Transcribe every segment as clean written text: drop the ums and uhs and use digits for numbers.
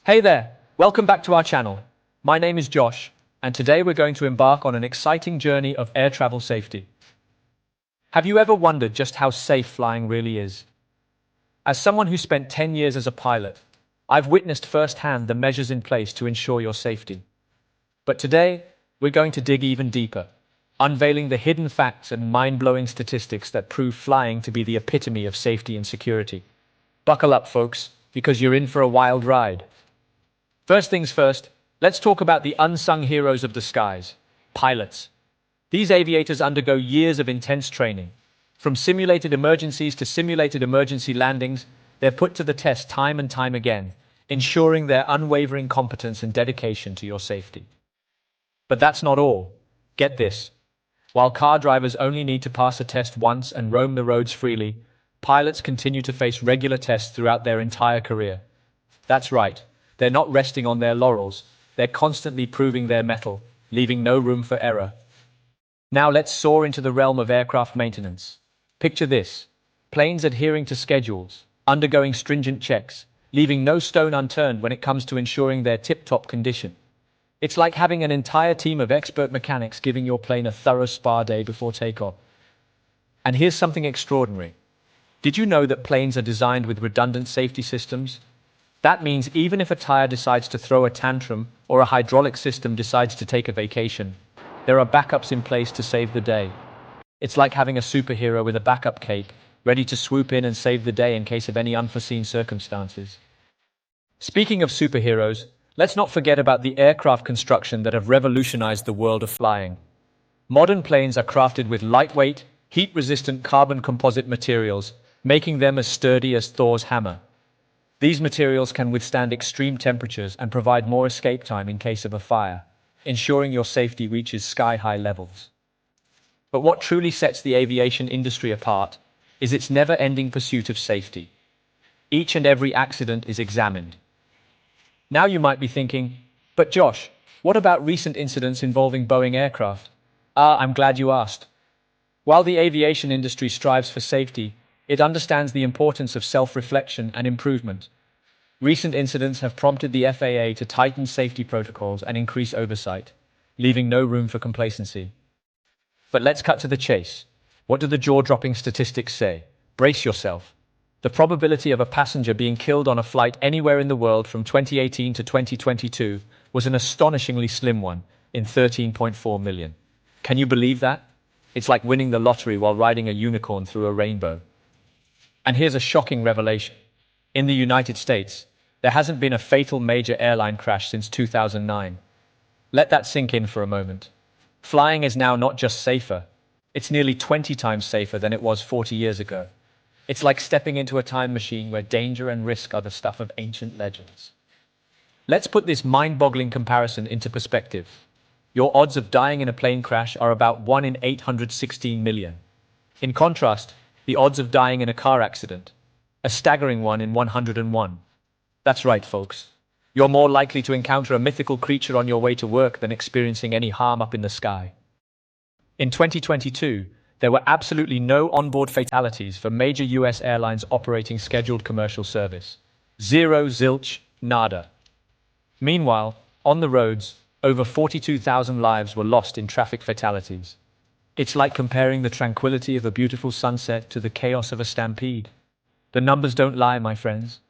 Hey there, welcome back to our channel. My name is Josh, and today we're going to embark on an exciting journey of air travel safety. Have you ever wondered just how safe flying really is? As someone who spent 10 years as a pilot, I've witnessed firsthand the measures in place to ensure your safety. But today, we're going to dig even deeper, unveiling the hidden facts and mind-blowing statistics that prove flying to be the epitome of safety and security. Buckle up, folks, because you're in for a wild ride. First things first, let's talk about the unsung heroes of the skies, pilots. These aviators undergo years of intense training. From simulated emergencies to simulated emergency landings, they're put to the test time and time again, ensuring their unwavering competence and dedication to your safety. But that's not all. Get this. While car drivers only need to pass a test once and roam the roads freely, pilots continue to face regular tests throughout their entire career. That's right. They're not resting on their laurels, they're constantly proving their mettle, leaving no room for error. Now let's soar into the realm of aircraft maintenance. Picture this: planes adhering to schedules, undergoing stringent checks, leaving no stone unturned when it comes to ensuring their tip-top condition. It's like having an entire team of expert mechanics giving your plane a thorough spa day before takeoff. And here's something extraordinary. Did you know that planes are designed with redundant safety systems? That means even if a tire decides to throw a tantrum or a hydraulic system decides to take a vacation, there are backups in place to save the day. It's like having a superhero with a backup cape, ready to swoop in and save the day in case of any unforeseen circumstances. Speaking of superheroes, let's not forget about the aircraft construction that have revolutionized the world of flying. Modern planes are crafted with lightweight, heat-resistant carbon composite materials, making them as sturdy as Thor's hammer. These materials can withstand extreme temperatures and provide more escape time in case of a fire, ensuring your safety reaches sky-high levels. But what truly sets the aviation industry apart is its never-ending pursuit of safety. Each and every accident is examined. Now you might be thinking, but Josh, what about recent incidents involving Boeing aircraft? I'm glad you asked. While the aviation industry strives for safety, it understands the importance of self-reflection and improvement. Recent incidents have prompted the FAA to tighten safety protocols and increase oversight, leaving no room for complacency. But let's cut to the chase. What do the jaw-dropping statistics say? Brace yourself. The probability of a passenger being killed on a flight anywhere in the world from 2018 to 2022 was an astonishingly slim one, in 13.4 million. Can you believe that? It's like winning the lottery while riding a unicorn through a rainbow. And here's a shocking revelation. In the United States, there hasn't been a fatal major airline crash since 2009. Let that sink in for a moment. Flying is now not just safer, it's nearly 20 times safer than it was 40 years ago. It's like stepping into a time machine where danger and risk are the stuff of ancient legends. Let's put this mind-boggling comparison into perspective. Your odds of dying in a plane crash are about 1 in 816 million. In contrast, the odds of dying in a car accident, a staggering 1 in 101. That's right, folks. You're more likely to encounter a mythical creature on your way to work than experiencing any harm up in the sky. In 2022, there were absolutely no onboard fatalities for major US airlines operating scheduled commercial service. Zero, zilch, nada. Meanwhile, on the roads, over 42,000 lives were lost in traffic fatalities. It's like comparing the tranquility of a beautiful sunset to the chaos of a stampede. The numbers don't lie, my friends.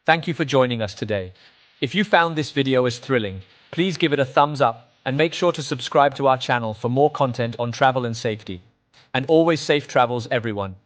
Thank you for joining us today. If you found this video as thrilling, please give it a thumbs up and make sure to subscribe to our channel for more content on travel and safety. And always safe travels, everyone.